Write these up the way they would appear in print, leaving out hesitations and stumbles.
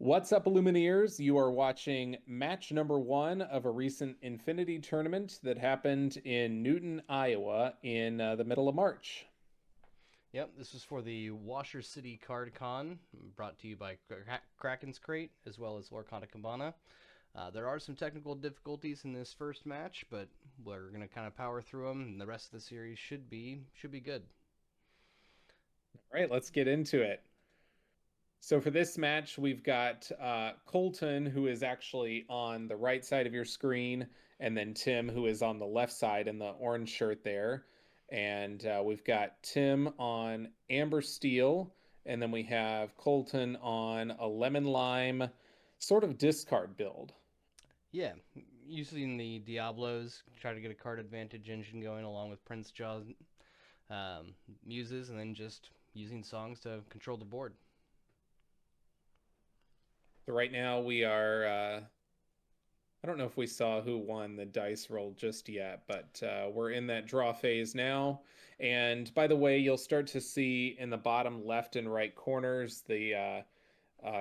What's up, Lumineers? You are watching match number one of a recent Infinity tournament that happened in Newton, Iowa in the middle of March. Yep, this was for the Washer City Card Con, brought to you by Krakens Crate as well as Lorcana Cabana. There are some technical difficulties in this first match, but we're gonna kind of power through them, and the rest of the series should be good. All right, let's get into it. So for this match, we've got Colton, who is actually on the right side of your screen, and then Tim, who is on the left side in the orange shirt there. And we've got Tim on Amber Steel, and then we have Colton on a Lemon Lime sort of discard build. Yeah, using the Diablos, try to get a card advantage engine going along with Prince Jaws muses, and then just using songs to control the board. So right now we are I don't know if we saw who won the dice roll just yet, but we're in that draw phase now. And by the way, you'll start to see in the bottom left and right corners the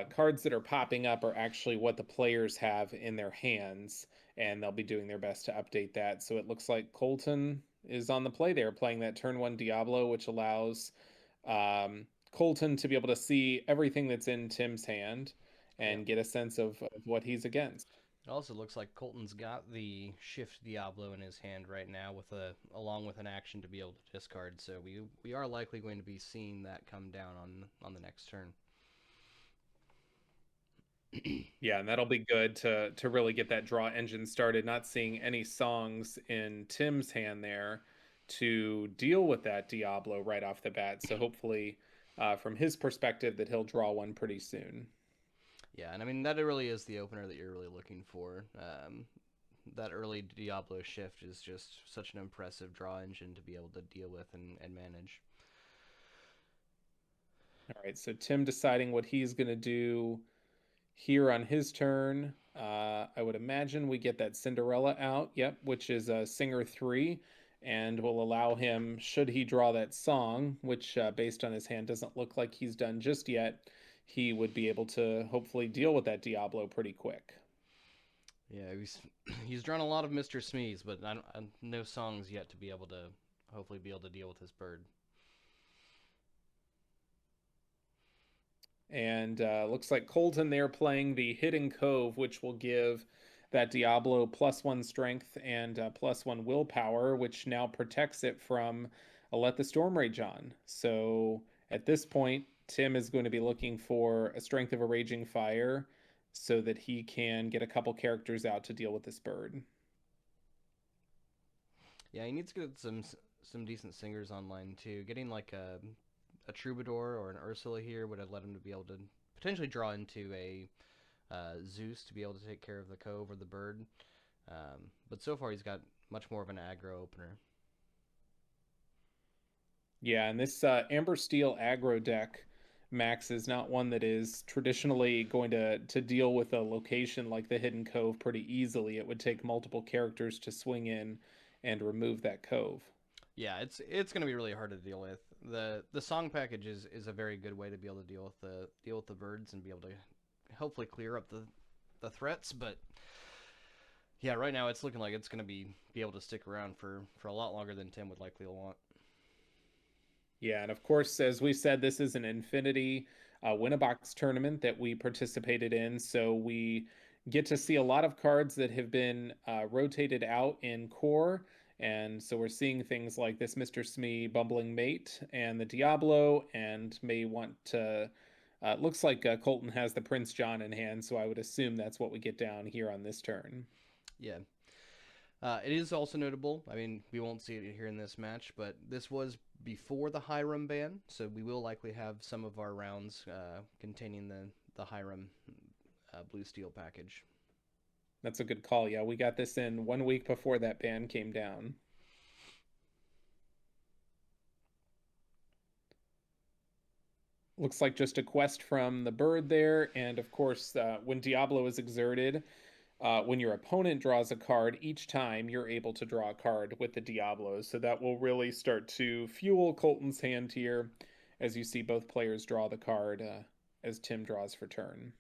cards that are popping up are actually what the players have in their hands, and they'll be doing their best to update that. So it looks like Colton is on the play there, playing that turn one Diablo, which allows Colton to be able to see everything that's in Tim's hand Yep. and get a sense of what he's against. It also looks like Colton's got the Shift Diablo in his hand right now, with a along with an action to be able to discard. So we are likely going to be seeing that come down on the next turn. Yeah, and that'll be good to really get that draw engine started. Not seeing any songs in Tim's hand there to deal with that Diablo right off the bat. So hopefully, from his perspective, that he'll draw one pretty soon. Yeah, and I mean that really is the opener that you're really looking for. That early Diablo shift is just such an impressive draw engine to be able to deal with and manage. All right, so Tim deciding what he's going to do here on his turn. I would imagine we get that Cinderella out, yep, which is a Singer 3, and will allow him, should he draw that song, which based on his hand doesn't look like he's done just yet, he would be able to hopefully deal with that Diablo pretty quick. Yeah, he's drawn a lot of Mr. Smees, but no songs yet to be able to hopefully be able to deal with his bird. And looks like Colton there playing the Hidden Cove, which will give that Diablo +1 strength and +1 willpower, which now protects it from a Let the Storm Rage on. So at this point, Tim is going to be looking for a Strength of a Raging Fire so that he can get a couple characters out to deal with this bird. Yeah, he needs to get some decent singers online too. Getting like a troubadour or an Ursula here would have led him to be able to potentially draw into a Zeus to be able to take care of the cove or the bird. But so far, he's got much more of an aggro opener. Yeah, and this Amber Steel aggro deck, Max, is not one that is traditionally going to deal with a location like the Hidden Cove pretty easily. It would take multiple characters to swing in and remove that cove. Yeah, it's going to be really hard to deal with. The song package is a very good way to be able to deal with the birds and be able to hopefully clear up the threats. But yeah, right now it's looking like it's going to be able to stick around for a lot longer than Tim would likely want. Yeah, and of course, as we said, this is an Infinity win-a-box tournament that we participated in, so we get to see a lot of cards that have been rotated out in core, and so we're seeing things like this Mr. Smee Bumbling Mate and the Diablo, and may want to. Looks like Colton has the Prince John in hand, so I would assume that's what we get down here on this turn. Yeah, it is also notable. I mean, we won't see it here in this match, but this was before the Hiram ban, so we will likely have some of our rounds containing the Hiram blue steel package. That's a good call. Yeah, we got this in 1 week before that ban came down. Looks like just a quest from the bird there. And of course, when Diablo is exerted, when your opponent draws a card, each time you're able to draw a card with the Diablos. So that will really start to fuel Colton's hand here as you see both players draw the card as Tim draws for turn.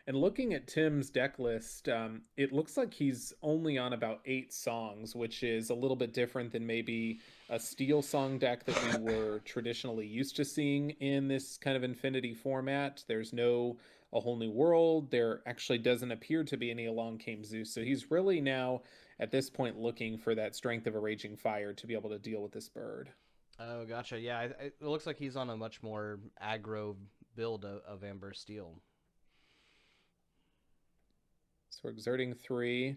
And looking at Tim's deck list, it looks like he's only on about 8 songs, which is a little bit different than maybe a steel song deck that we were traditionally used to seeing in this kind of Infinity format. There's no A Whole New World. There actually doesn't appear to be any Along Came Zeus. So he's really now at this point looking for that strength of a Raging Fire to be able to deal with this bird. Oh, gotcha. Yeah, it looks like he's on a much more aggro build of Amber Steel. So we're exerting 3.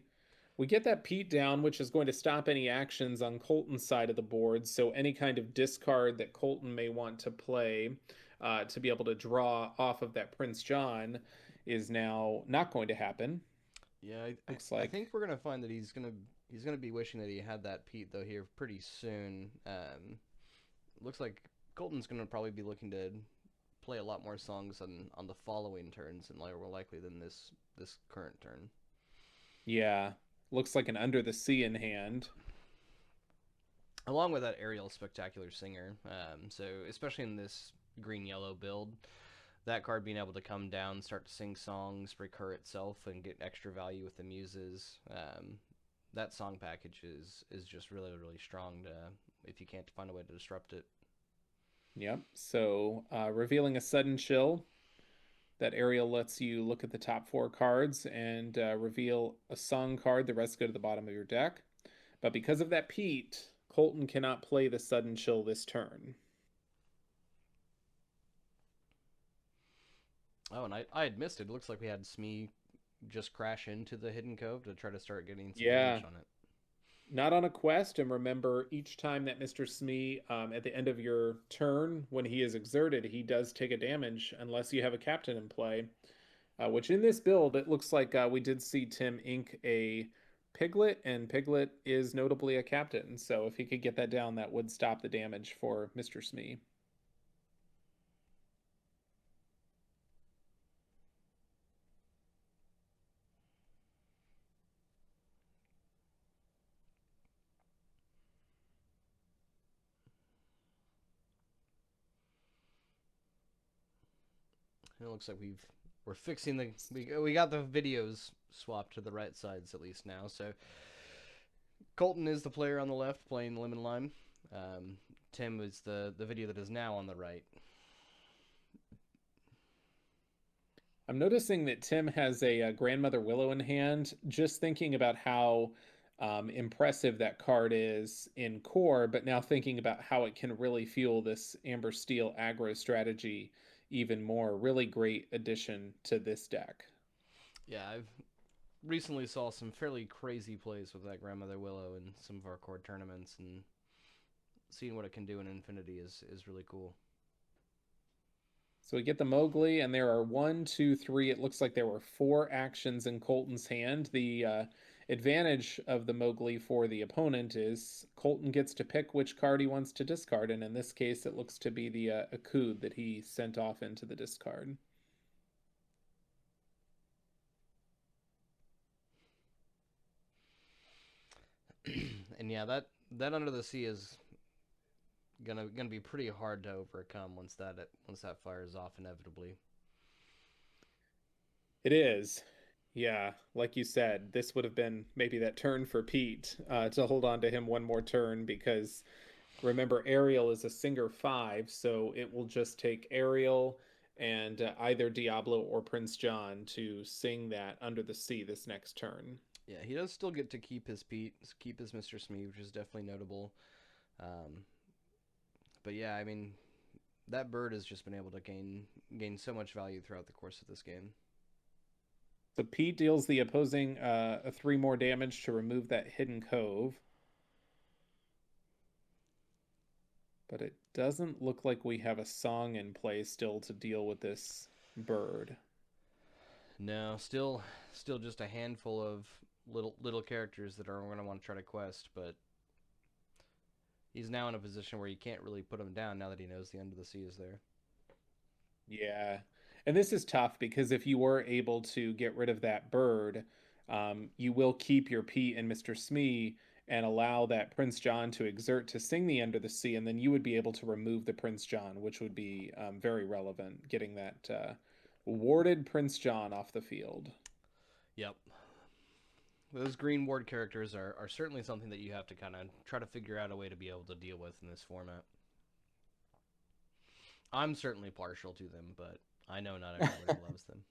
We get that Pete down, which is going to stop any actions on Colton's side of the board. So any kind of discard that Colton may want to play to be able to draw off of that Prince John is now not going to happen. Yeah, Looks I like. think we're gonna find that he's gonna be wishing that he had that Pete though here pretty soon. Looks like Colton's gonna probably be looking to play a lot more songs on the following turns and more likely than this current turn. Yeah, looks like an Under the Sea in hand. Along with that Ariel Spectacular Singer. So especially in this green yellow build, that card being able to come down, start to sing songs, recur itself, and get extra value with the muses. That song package is just really strong. To, if you can't find a way to disrupt it. Yep. So revealing a Sudden Chill. That Ariel lets you look at the top 4 cards and reveal a song card. The rest go to the bottom of your deck. But because of that Pete, Colton cannot play the Sudden Chill this turn. Oh, and I had missed it. It looks like we had Smee just crash into the hidden cove to try to start getting some Yeah, damage on it. not on a quest. And remember, each time that Mr. Smee, at the end of your turn, when he is exerted, he does take a damage unless you have a captain in play. Which in this build, it looks like we did see Tim ink a Piglet, and Piglet is notably a captain. So if he could get that down, that would stop the damage for Mr. Smee. And it looks like we're fixing we got the videos swapped to the right sides at least now. So Colton is the player on the left playing Lemon Lime. Tim is the video that is now on the right. I'm noticing that Tim has a Grandmother Willow in hand, just thinking about how impressive that card is in core, but now thinking about how it can really fuel this Amber Steel aggro strategy even more. Really great addition to this deck. Yeah, I've recently saw some fairly crazy plays with that Grandmother Willow in some of our core tournaments, and seeing what it can do in Infinity is really cool. So we get the Mowgli, and there are one, two, three. It looks like there were 4 actions in Colton's hand. The advantage of the Mowgli for the opponent is Colton gets to pick which card he wants to discard, and in this case, it looks to be the Akud that he sent off into the discard. And yeah, that Under the Sea is gonna be pretty hard to overcome once that fires off inevitably. It is. Yeah, like you said, this would have been maybe that turn for Pete to hold on to him one more turn because remember, Ariel is a Singer 5, so it will just take Ariel and either Diablo or Prince John to sing that Under the Sea this next turn. Yeah, he does still get to keep his Pete, keep his Mr. Smee, which is definitely notable. Um, but yeah, I mean, that bird has just been able to gain so much value throughout the course of this game. So Pete deals the opposing a 3 more damage to remove that hidden cove. But it doesn't look like we have a song in play still to deal with this bird. No, still just a handful of little characters that are going to want to try to quest, but he's now in a position where you can't really put him down now that he knows the Under the Sea is there. Yeah. And this is tough because if you were able to get rid of that bird, you will keep your Pete and Mr. Smee and allow that Prince John to exert to sing the Under the Sea, and then you would be able to remove the Prince John, which would be very relevant, getting that warded Prince John off the field. Yep. Those green ward characters are certainly something that you have to kind of try to figure out a way to be able to deal with in this format. I'm certainly partial to them, but I know not everybody loves them.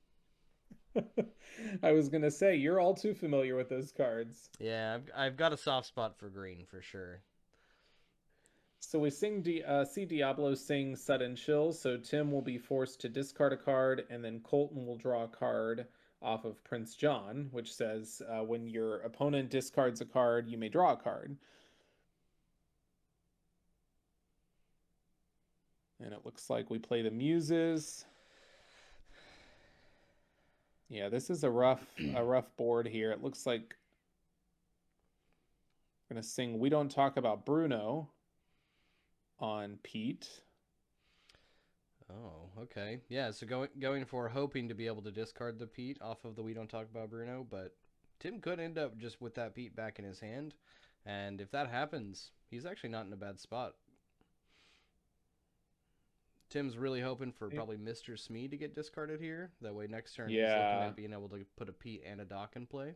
I was gonna say you're all too familiar with those cards. Yeah, I've got a soft spot for green for sure. So we see Diablo sing Sudden Chill. So Tim will be forced to discard a card, and then Colton will draw a card off of Prince John, which says when your opponent discards a card, you may draw a card. And it looks like we play the Muses. Yeah, this is a rough board here. It looks like we're gonna sing "We Don't Talk About Bruno" on Pete. Oh, okay. Yeah, so going for hoping to be able to discard the Pete off of the We Don't Talk About Bruno, but Tim could end up just with that Pete back in his hand, and if that happens, he's actually not in a bad spot. Tim's really hoping for probably Mr. Smee to get discarded here. That way next turn he's looking Yeah. at being able to put a Pete and a Dock in play.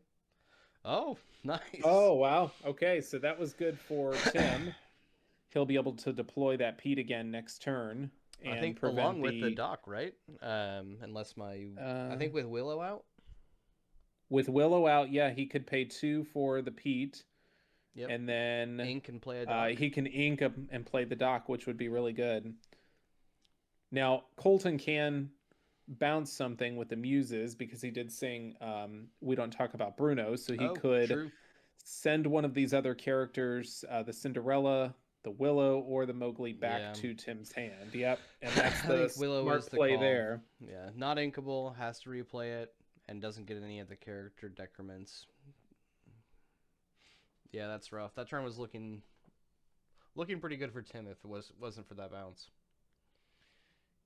Oh, nice. Oh, wow. Okay, so that was good for Tim. He'll be able to deploy that Pete again next turn I and think prevent along with the the Dock, right? Unless I uh think with Willow out. with Willow out, yeah, he could pay 2 for the Pete, Yep. and then Ink and play a Dock. he can ink up and play the dock, which would be really good. Now, Colton can bounce something with the Muses because he did sing "We Don't Talk About Bruno," so he Oh, could true. send one of these other characters, the Cinderella, the Willow, or the Mowgli, back Yeah. to Tim's hand. Yep, and that's I the think Willow is smart the play call. there. Yeah, not inkable, has to replay it, and doesn't get any of the character decrements. Yeah, that's rough. That turn was looking pretty good for Tim if it wasn't for that bounce.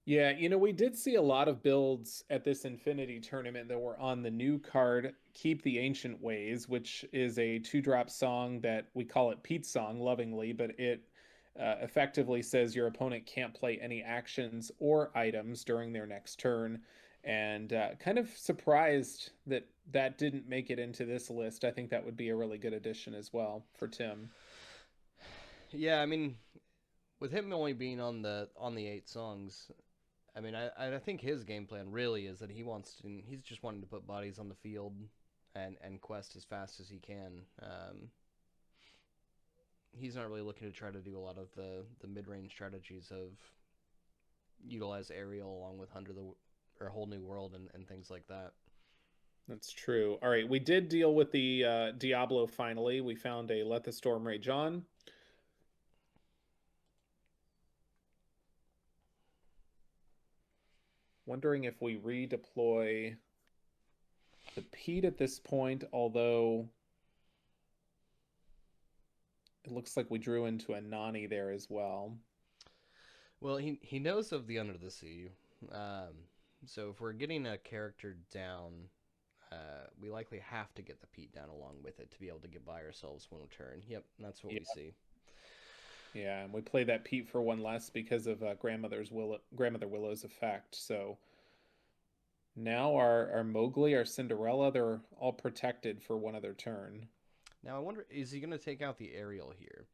Yeah, we did see a lot of builds at this Infinity tournament that were on the new card, Keep the Ancient Ways, which is a 2-drop song that we call it Pete's Song lovingly, but it effectively says your opponent can't play any actions or items during their next turn. And kind of surprised that that didn't make it into this list. I think that would be a really good addition as well for Tim. Yeah, I mean, with him only being on the 8 songs, I mean, I think his game plan really is that he's just wanting to put bodies on the field and quest as fast as he can. He's not really looking to try to do a lot of the mid range strategies of utilize aerial along with Under the or a whole new world and things like that. That's true. All right, we did deal with the Diablo finally. We found a Let the Storm Rage On. Wondering if we redeploy the Pete at this point, although it looks like we drew into a Nani there as well. Well, he knows of the Under the Sea, um, so if we're getting a character down, we likely have to get the Pete down along with it to be able to get by ourselves one turn. Yep, that's what Yeah, we see. yeah, and we play that Pete for one less because of Grandmother Willow's effect. So now our Mowgli, our Cinderella, they're all protected for one other turn. Now I wonder, is he going to take out the aerial here?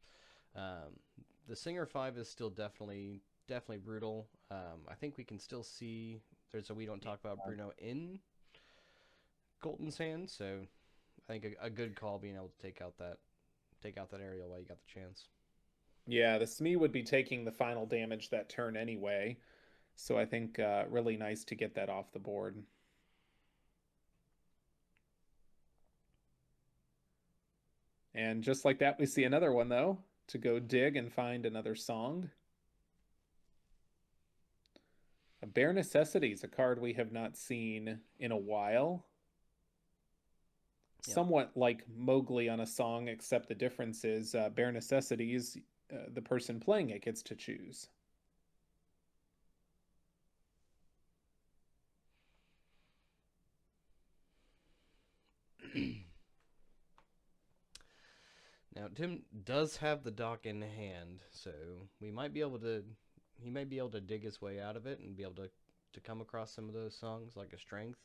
Um, the Singer 5 is still definitely brutal. I think we can still see there's a We Don't Talk About Bruno in Colton's hand, so I think a good call being able to take out that aerial while you got the chance. Yeah, the Smee would be taking the final damage that turn anyway. So I think really nice to get that off the board. And just like that, we see another one though to go dig and find another song. A Bare Necessities, a card we have not seen in a while. Yep. Somewhat like Mowgli on a song, except the difference is Bare Necessities, the person playing it gets to choose. Now Tim does have the dock in hand, so we might be able to. He may be able to dig his way out of it and be able to to come across some of those songs like a strength.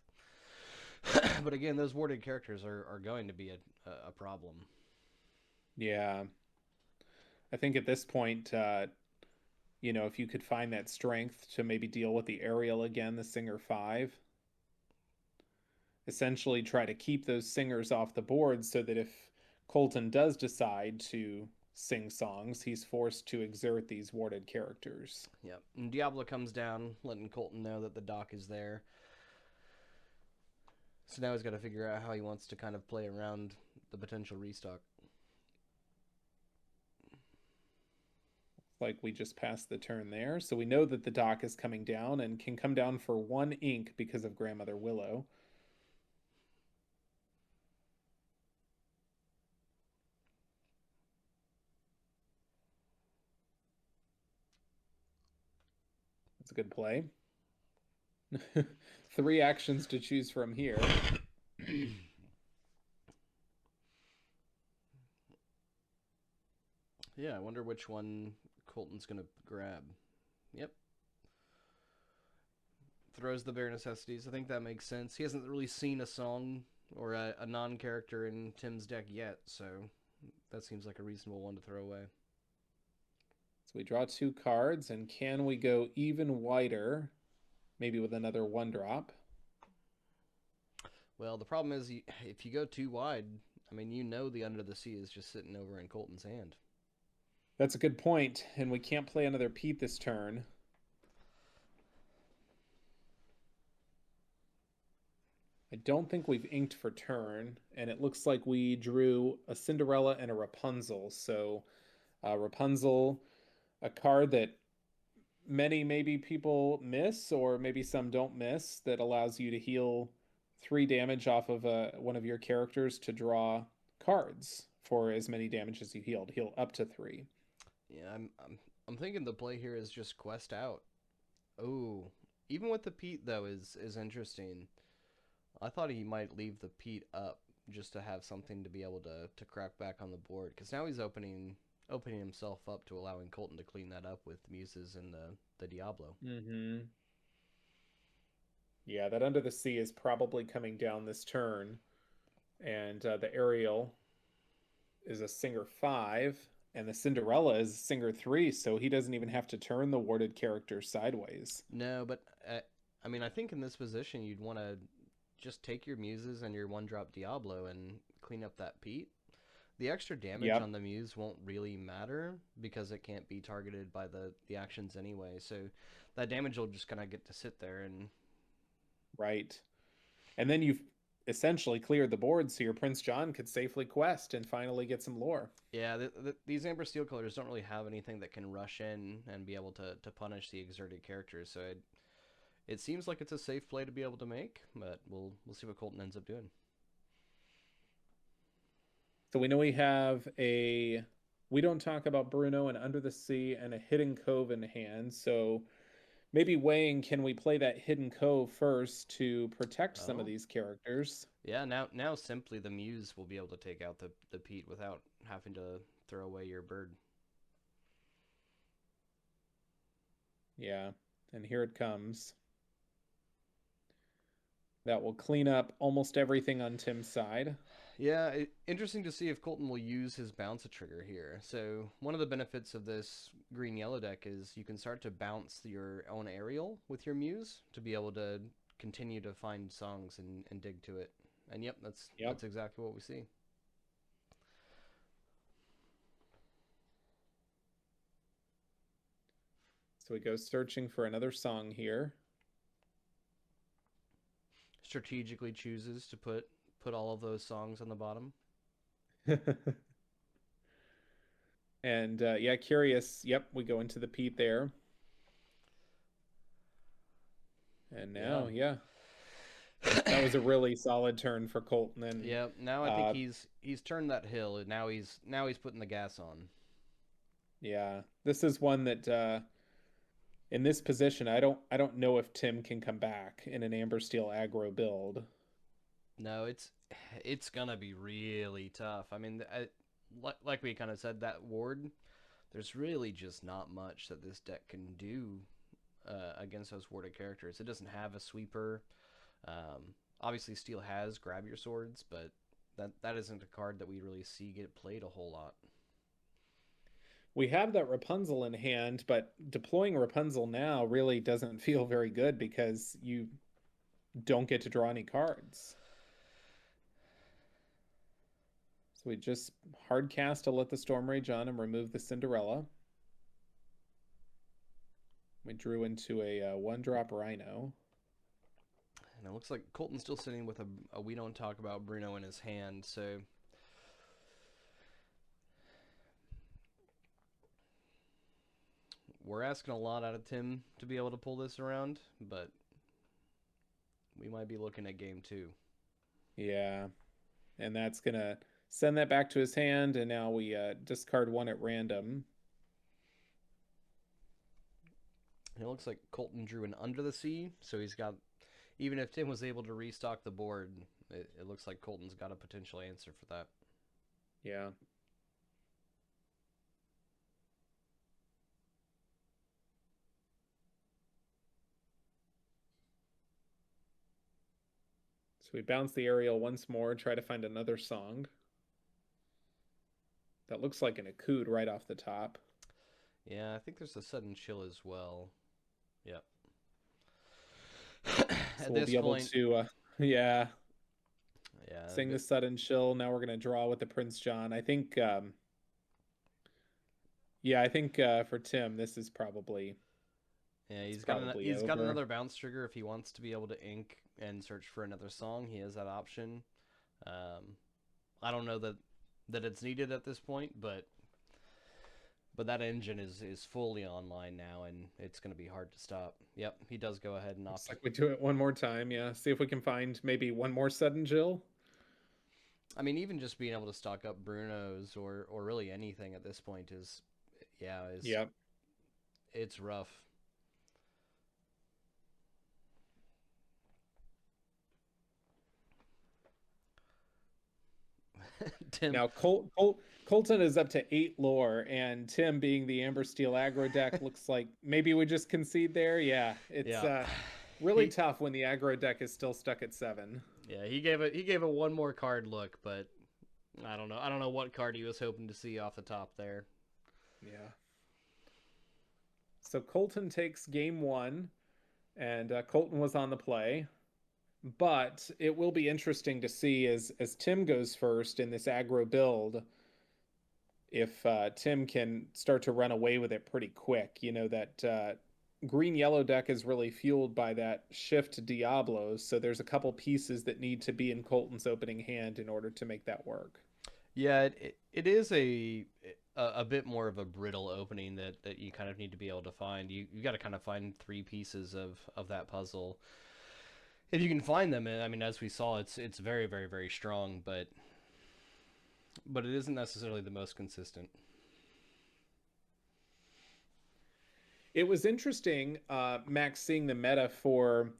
But again, those warded characters are going to be a problem. Yeah. I think at this point, if you could find that strength to maybe deal with the aerial again, the Singer 5, essentially try to keep those singers off the board so that if Colton does decide to sing songs, he's forced to exert these warded characters. Yep. And Diablo comes down, letting Colton know that the dock is there. So now he's got to figure out how he wants to kind of play around the potential restock. Like we just passed the turn there. So we know that the dock is coming down and can come down for 1 ink because of Grandmother Willow. That's a good play. 3 actions to choose from here. Yeah, I wonder which one Colton's going to grab. Yep. Throws the bare necessities. I think that makes sense. He hasn't really seen a song or a non character in Tim's deck yet, so that seems like a reasonable one to throw away. So we draw 2 cards, and can we go even wider? Maybe with another 1-drop. Well, the problem is if you go too wide, I mean, you know the Under the Sea is just sitting over in Colton's hand. That's a good point, and we can't play another Pete this turn. I don't think we've inked for turn, and it looks like we drew a Cinderella and a Rapunzel. So Rapunzel, a card that many maybe people miss, or maybe some don't miss, that allows you to heal 3 damage off of one of your characters to draw cards for as many damage as you healed. Heal up to 3. Yeah, I'm thinking the play here is just quest out. Oh, even with the Pete though is interesting. I thought he might leave the Pete up just to have something to be able to crack back on the board because now he's opening himself up to allowing Colton to clean that up with Muses and the Diablo. Mm-hmm. Yeah, that Under the Sea is probably coming down this turn, and the Ariel is a Singer 5, and the Cinderella is Singer 3, so he doesn't even have to turn the warded character sideways. No, but I mean, I think in this position you'd want to just take your Muses and your 1-drop Diablo and clean up that Pete. The extra damage Yep. on the Muse won't really matter because it can't be targeted by the actions anyway. So that damage will just kind of get to sit there and Right. And then you've essentially cleared the board so your Prince John could safely quest and finally get some lore. yeah, these Amber Steel colors don't really have anything that can rush in and be able to punish the exerted characters. So it seems like it's a safe play to be able to make, but we'll see what Colton ends up doing. So we know we don't talk about Bruno and Under the Sea and a Hidden Cove in hand. So maybe weighing, can we play that Hidden Cove first to protect some of Oh, these characters? yeah. Now simply the Muse will be able to take out the Pete without having to throw away your bird. Yeah. And here it comes. That will clean up almost everything on Tim's side. Yeah, interesting to see if Colton will use his bounce a trigger here. So one of the benefits of this green yellow deck is you can start to bounce your own aerial with your Muse to be able to continue to find songs and dig to it. And yep, Yep. that's exactly what we see. So we go searching for another song here. Strategically chooses to put all of those songs on the bottom. And yeah, curious. Yep, we go into the Pete there. And Yeah. now, yeah, that was a really solid turn for Colton. And Yeah, now I think he's turned that hill and now he's putting the gas on. yeah, this is one that in this position, I don't know if Tim can come back in an Amber Steel aggro build. No, it's gonna be really tough. I mean, like we kind of said, that ward, there's really just not much that this deck can do against those warded characters. It doesn't have a sweeper. Obviously, Steel has grab your swords, but that isn't a card that we really see get played a whole lot. We have that Rapunzel in hand, but deploying Rapunzel now really doesn't feel very good because you don't get to draw any cards. So we just hard cast to let the Storm Rage on and remove the Cinderella. We drew into a one-drop Rhino. And it looks like Colton's still sitting with a We Don't Talk About Bruno in his hand, so we're asking a lot out of Tim to be able to pull this around, but we might be looking at game 2. Yeah, and that's going to send that back to his hand, and now we discard one at random. And it looks like Colton drew an Under the Sea, so he's got, even if Tim was able to restock the board, it looks like Colton's got a potential answer for that. Yeah. So we bounce the aerial once more, try to find another song. That looks like an Akud right off the top. Yeah, I think there's a Sudden Chill as well. Yep. So At we'll this be able point, to, yeah, yeah, sing the Sudden Chill. Now we're going to draw with the Prince John. I think, yeah, I think for Tim, this is probably, yeah, it's probably he's got over. another bounce trigger if he wants to be able to ink and search for another song. He has that option. I don't know that it's needed at this point, but that engine is fully online now, and it's going to be hard to stop. Yep, he does go ahead and Looks opt. like we do it one more time. Yeah. See if we can find maybe one more Sudden Chill. I mean, even just being able to stock up Bruno's or really anything at this point is, yeah, is Yep. it's rough. Tim, Now Colton is up to 8 lore, and Tim, being the Amber Steel aggro deck, looks like maybe we just concede there. Yeah, it's yeah, really he tough when the aggro deck is still stuck at 7. yeah he gave a one more card look, but I don't know what card he was hoping to see off the top there. Yeah. So Colton takes game 1, and Colton was on the play. But it will be interesting to see as Tim goes first in this aggro build if Tim can start to run away with it pretty quick. You know, that green yellow deck is really fueled by that shift Diablos. So there's a couple pieces that need to be in Colton's opening hand in order to make that work. Yeah, it is a bit more of a brittle opening that you kind of need to be able to find. You got to kind of find three pieces of that puzzle. If you can find them, I mean, as we saw, it's very very very strong, but it isn't necessarily the most consistent. It was interesting, Max, seeing the meta for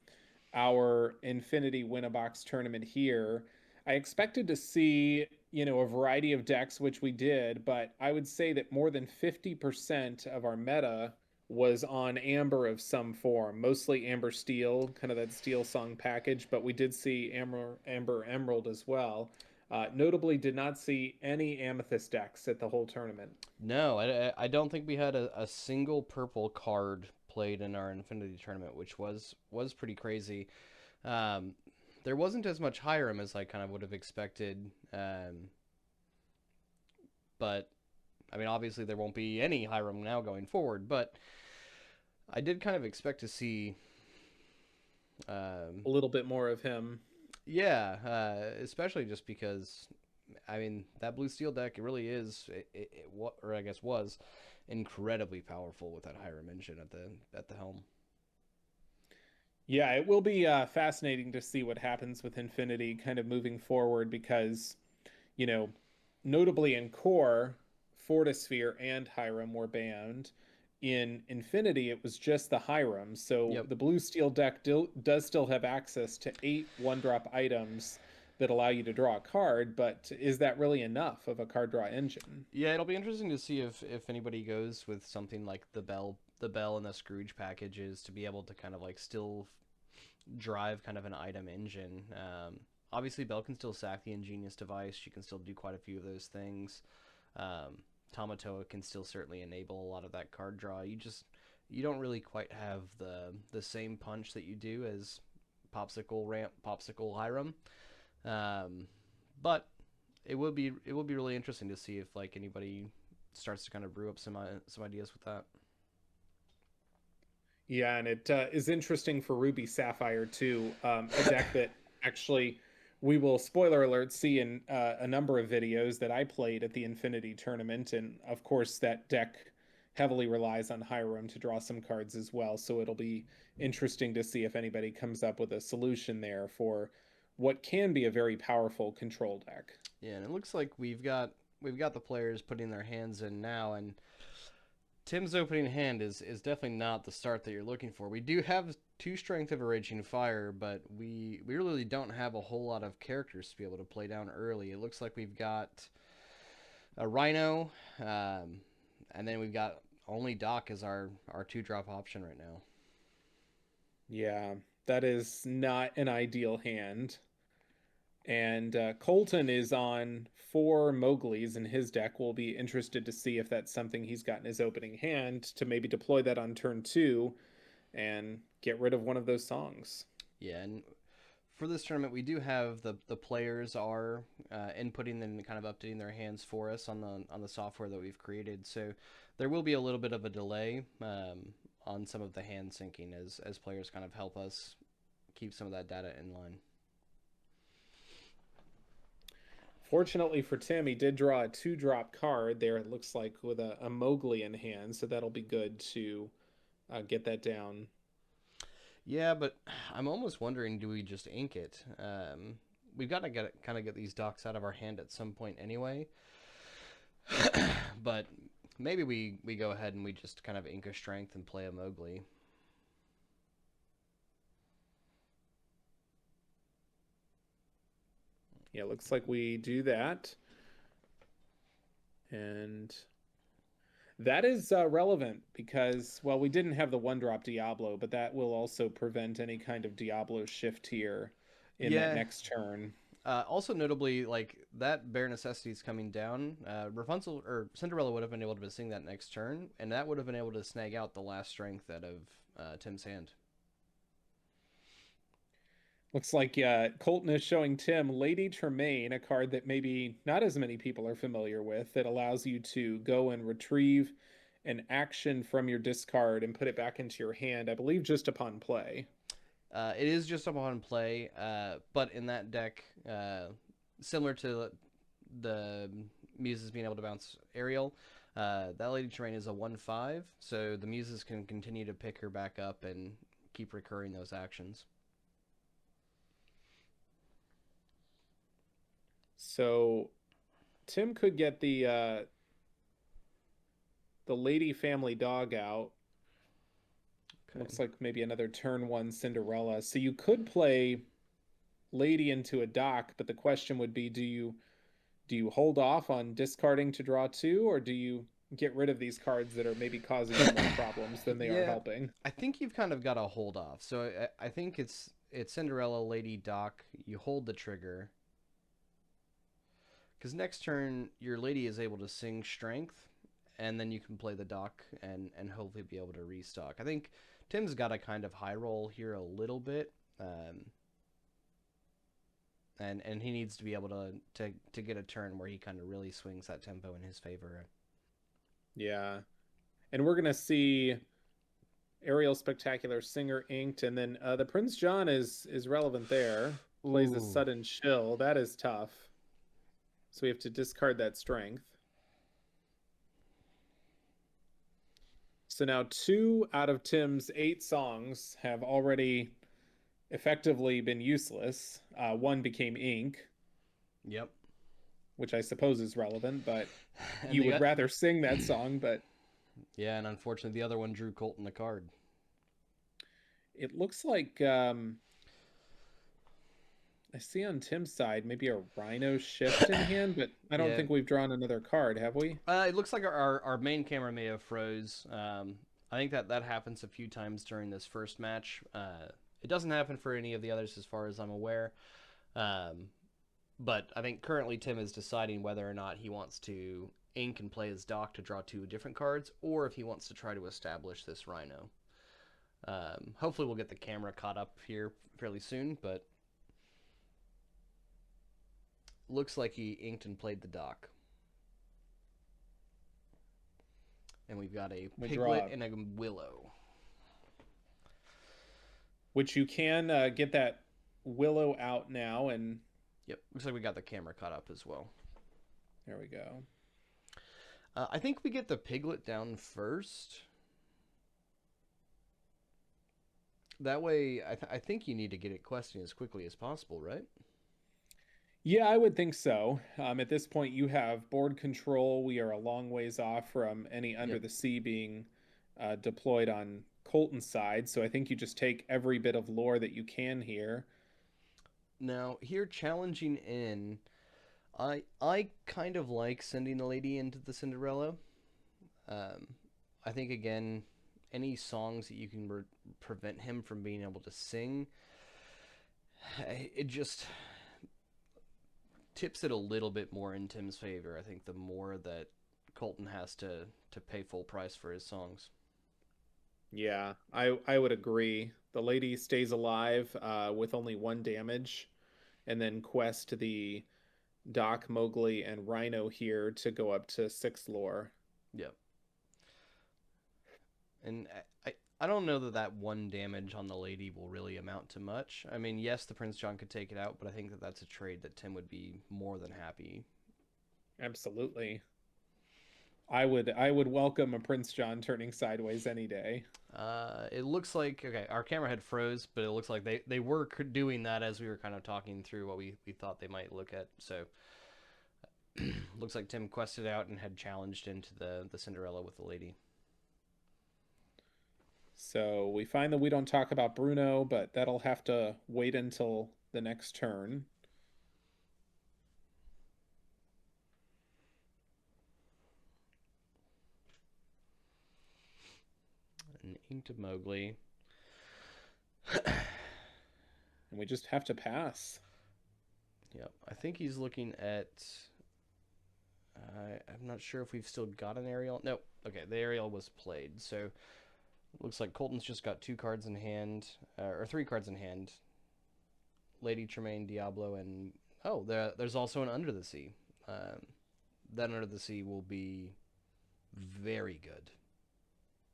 our Infinity Win-a-Box tournament here. I expected to see, you know, a variety of decks, which we did, but I would say that more than 50% of our meta was on Amber of some form, mostly Amber Steel, kind of that Steel Song package, but we did see Amber Emerald as well. Notably, did not see any Amethyst decks at the whole tournament. No, I don't think we had a single purple card played in our Infinity tournament, which was pretty crazy. Um, there wasn't as much Hiram as I kind of would have expected, but I mean, obviously there won't be any Hiram now going forward. But I did kind of expect to see, um, A little bit more of him. yeah, especially just because I mean that blue steel deck really is what, or I guess was incredibly powerful with that Hiram engine at the helm. Yeah, it will be fascinating to see what happens with Infinity kind of moving forward because, you know, notably in Core, Fortisphere and Hiram were banned. In Infinity, it was just the Hiram. So Yep. the blue steel deck does still have access to 8 1-drop items that allow you to draw a card, but is that really enough of a card draw engine? Yeah, it'll be interesting to see if anybody goes with something like the Bell and the Scrooge packages to be able to kind of like still drive kind of an item engine. Obviously, Bell can still sack the Ingenious device. She can still do quite a few of those things. Um, Tamatoa can still certainly enable a lot of that card draw. You don't really quite have the same punch that you do as Popsicle Ramp, Popsicle Hiram. Um, but it will be really interesting to see if like anybody starts to kind of brew up some ideas with that. Yeah, and it is interesting for Ruby Sapphire too. A deck that actually we will, spoiler alert, see in a number of videos that I played at the Infinity Tournament, and of course that deck heavily relies on Hiram to draw some cards as well. So it'll be interesting to see if anybody comes up with a solution there for what can be a very powerful control deck. Yeah, and it looks like we've got the players putting their hands in now, and Tim's opening hand is definitely not the start that you're looking for. We do have two strength of a raging fire, but we really don't have a whole lot of characters to be able to play down early. It looks like we've got a Rhino, and then we've got only Doc as our 2-drop option right now. Yeah, that is not an ideal hand. And Colton is on 4 Mowgli's in his deck. We'll be interested to see if that's something he's got in his opening hand to maybe deploy that on turn 2 and get rid of one of those songs. Yeah, and for this tournament, we do have the players are inputting and kind of updating their hands for us on the software that we've created. So there will be a little bit of a delay on some of the hand syncing as players kind of help us keep some of that data in line. Fortunately for Tim, he did draw a 2-drop card there, it looks like, with a Mowgli in hand. So that'll be good to get that down. Yeah, but I'm almost wondering, do we just ink it? We've got to get these docs out of our hand at some point anyway. But maybe we go ahead and we just kind of ink a strength and play a Mowgli. Yeah, looks like we do that. And that is relevant because, well, we didn't have the 1-drop Diablo, but that will also prevent any kind of Diablo shift here in that Yeah. next turn. Also notably, like that bare necessity is coming down. Rapunzel or Cinderella would have been able to sing that next turn, and that would have been able to snag out the last strength out of Tim's hand. Looks like Colton is showing Tim Lady Tremaine, a card that maybe not as many people are familiar with, that allows you to go and retrieve an action from your discard and put it back into your hand, I believe just upon play. It is just upon play, but in that deck, similar to the Muses being able to bounce Ariel, that Lady Terrain is a 1/5, so the Muses can continue to pick her back up and keep recurring those actions. So Tim could get the Lady Family Dog out. Okay. Looks like maybe another turn 1 Cinderella. So you could play Lady into a dock, but the question would be, do you hold off on discarding to draw 2, or do you get rid of these cards that are maybe causing you more problems than they are Yeah, helping? I think you've kind of got to hold off. So I think it's Cinderella, Lady, Doc. You hold the trigger because next turn your Lady is able to sing Strength, and then you can play the Doc and hopefully be able to restock. I think Tim's got to kind of high roll here a little bit, and he needs to be able to get a turn where he kind of really swings that tempo in his favor. Yeah. And we're gonna see Ariel Spectacular Singer inked, and then the Prince John is relevant there. Plays a Ooh. sudden chill. That is tough. So we have to discard that strength. So now 2 out of Tim's 8 songs have already effectively been useless. One became ink, Yep. which I suppose is relevant, but And you they would got rather sing that song. But yeah, and unfortunately the other one drew Colton the card. it looks like I see on Tim's side maybe a Rhino shift in hand, but I don't Yeah. think we've drawn another card, have we? It looks like our main camera may have froze. I think that that happens a few times during this first match. It doesn't happen for any of the others as far as I'm aware. Um, but I think currently Tim is deciding whether or not he wants to ink and play his dock to draw two different cards, or if he wants to try to establish this Rhino. Hopefully, we'll get the camera caught up here fairly soon, but looks like he inked and played the dock. And we've got a We Piglet draw, and a Willow. which you can get that Willow out now, and Yep, looks like we got the camera caught up as well. there we go. I think we get the Piglet down first. That way, I think you need to get it questing as quickly as possible, right? Yeah, I would think so. At this point, you have board control. We are a long ways off from any Under Yep. the Sea being deployed on Colton's side. So I think you just take every bit of lore that you can here. Now, here challenging in, I kind of like sending the lady into the Cinderella. Um, I think again, any songs that you can prevent him from being able to sing, it just tips it a little bit more in Tim's favor. I think the more that Colton has to pay full price for his songs. Yeah, I would agree. The lady stays alive with only one damage, and then quest the Doc, Mowgli, and Rhino here to go up to six lore. Yep. And I don't know that that one damage on the lady will really amount to much. I mean, yes, the Prince John could take it out, but I think that that's a trade that Tim would be more than happy. Absolutely. I would welcome a Prince John turning sideways any day. It looks like okay, our camera had froze, but it looks like they were doing that as we were kind of talking through what we thought they might look at. So looks like Tim quested out and had challenged into the Cinderella with the lady. So we find that we don't talk about Bruno, but that'll have to wait until the next turn. And into Mowgli. And we just have to pass. Yep, I think he's looking at. I'm not sure if we've still got an aerial. Nope. Okay, the aerial was played, so looks like Colton's just got two cards in hand, or three cards in hand. Lady Tremaine, Diablo, and oh, there's also an Under the Sea. That Under the Sea will be very good.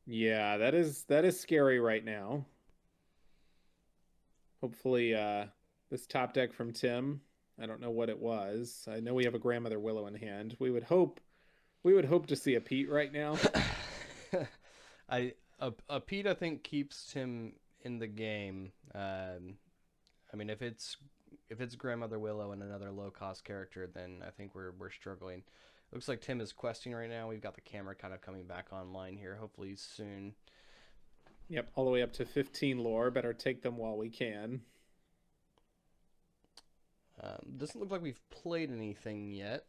Yeah, that is scary right now. Hopefully this top deck from Tim, I don't know what it was. I know we have a Grandmother Willow in hand. We would hope to see a Pete right now. A Pete I think keeps him in the game. I mean if it's Grandmother Willow and another low cost character, then I think we're struggling. Looks like Tim is questing right now. We've got the camera kind of coming back online here. Hopefully soon. Yep, all the way up to 15 lore. Better take them while we can. Doesn't look like we've played anything yet.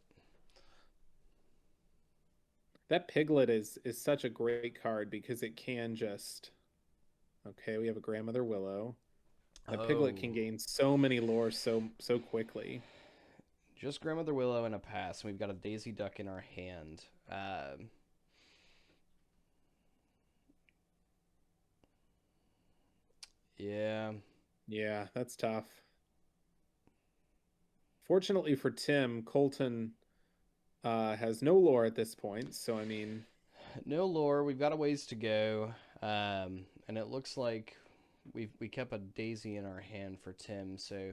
That Piglet is such a great card because it can just. Okay, we have a Grandmother Willow. That Piglet Oh, can gain so many lore so quickly. just Grandmother Willow and a pass. And we've got a Daisy Duck in our hand. Yeah. Yeah, that's tough. Fortunately for Tim, Colton has no lore at this point, so I mean, No lore. We've got a ways to go. And it looks like we kept a Daisy in our hand for Tim, so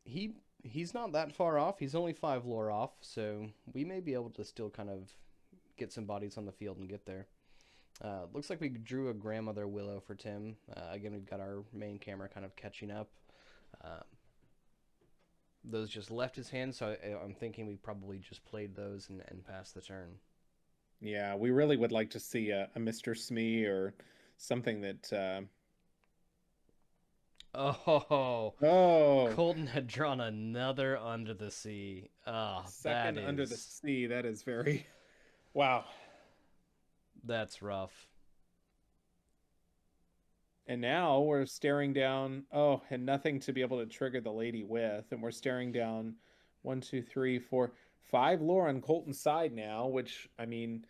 he's not that far off. He's only 5 lore off, so we may be able to still kind of get some bodies on the field and get there. Looks like we drew a Grandmother Willow for Tim. Again, we've got our main camera kind of catching up. Um, those just left his hand, so I'm thinking we probably just played those and passed the turn. yeah, we really would like to see a Mr. Smee or something that. Oh, Oh, Colton had drawn another Under the Sea. Ah, second Under the Sea. That is very. Wow. that's rough. And now we're staring down, oh, and nothing to be able to trigger the lady with. And we're staring down one, two, three, four, five lore on Colton's side now, which, I mean,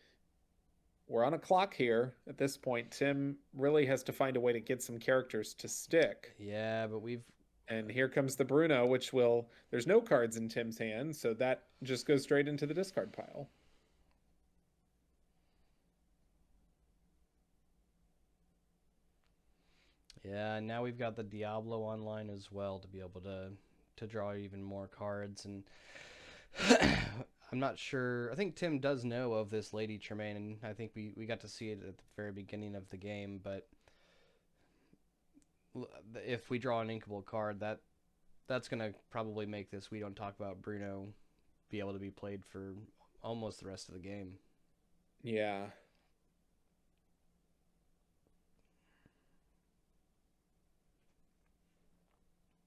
we're on a clock here at this point. Tim really has to find a way to get some characters to stick. Yeah, but we've And here comes the Bruno, which will, there's no cards in Tim's hand, so that just goes straight into the discard pile. yeah, now we've got the Diablo online as well to be able to draw even more cards. And I'm not sure. I think Tim does know of this Lady Tremaine, and I think we got to see it at the very beginning of the game. But if we draw an inkable card, that's gonna probably make this We Don't Talk About Bruno be able to be played for almost the rest of the game. Yeah.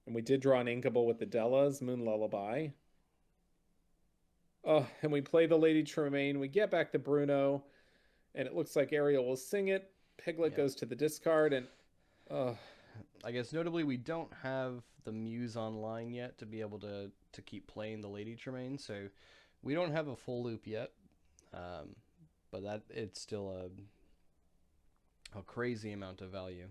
And we did draw an inkable with the Della's Moon Lullaby. Oh, and we play the Lady Tremaine. We get back to Bruno, and it looks like Ariel will sing it. Piglet Yep. goes to the discard, and oh, I guess notably we don't have the Muse online yet to be able to keep playing the Lady Tremaine, so we don't have a full loop yet. Um, but that it's still a crazy amount of value.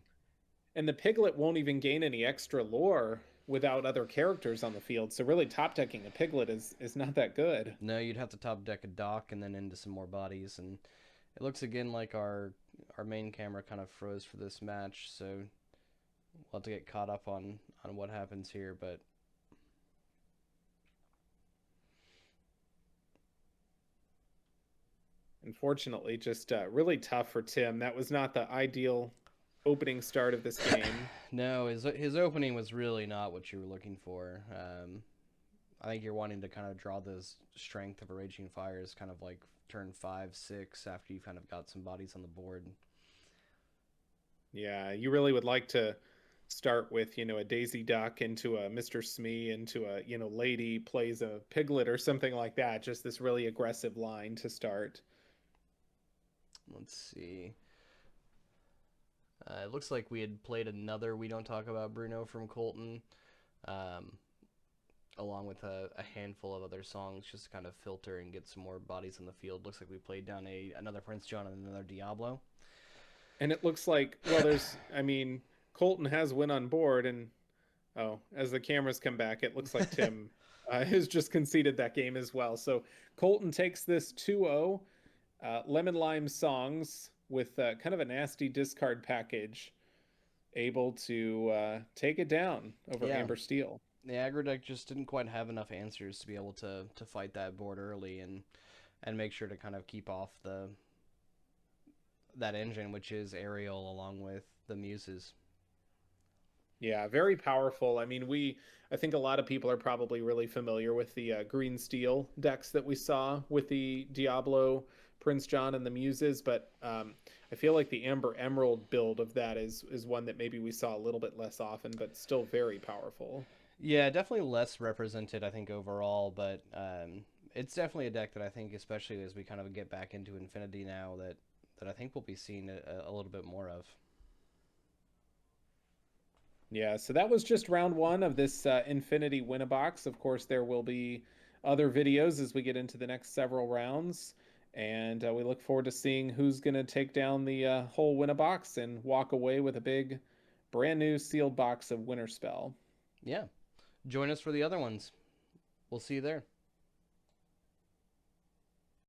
and the Piglet won't even gain any extra lore without other characters on the field. So really, top decking a Piglet is not that good. No, you'd have to top deck a dock and then into some more bodies, and it looks again like our main camera kind of froze for this match, so we'll have to get caught up on what happens here. But Unfortunately, just really tough for Tim. That was not the ideal opening start of this game. no, his opening was really not what you were looking for. I think you're wanting to kind of draw this strength of a Raging Fires kind of like turn 5, 6 after you've kind of got some bodies on the board. Yeah, you really would like to start with, a Daisy Duck into a Mr. Smee into a, lady plays a Piglet or something like that. Just this really aggressive line to start. Let's see. It looks like we had played another We Don't Talk About Bruno from Colton, um, along with a handful of other songs just to kind of filter and get some more bodies on the field. Looks like we played down another Prince John and another Diablo. And it looks like, well, Colton has win on board. And, oh, as the cameras come back, it looks like Tim has just conceded that game as well. So Colton takes this 2-0. Lemon Lime Songs with kind of a nasty discard package, able to take it down over Yeah, Amber Steel. the aggro deck just didn't quite have enough answers to be able to fight that board early and make sure to kind of keep off the that engine, which is Ariel along with the Muses. Yeah, very powerful. I mean, I think a lot of people are probably really familiar with the green steel decks that we saw with the Diablo, Prince John, and the Muses, but I feel like the Amber Emerald build of that is one that maybe we saw a little bit less often, but still very powerful. Yeah, definitely less represented, I think, overall, but it's definitely a deck that I think, especially as we kind of get back into Infinity now, that I think we'll be seeing a little bit more of. Yeah, so that was just round one of this Infinity Win-A-Box. Of course, there will be other videos as we get into the next several rounds, and we look forward to seeing who's going to take down the whole Win-A-Box and walk away with a big, brand new sealed box of Winter Spell. Yeah. Join us for the other ones. We'll see you there.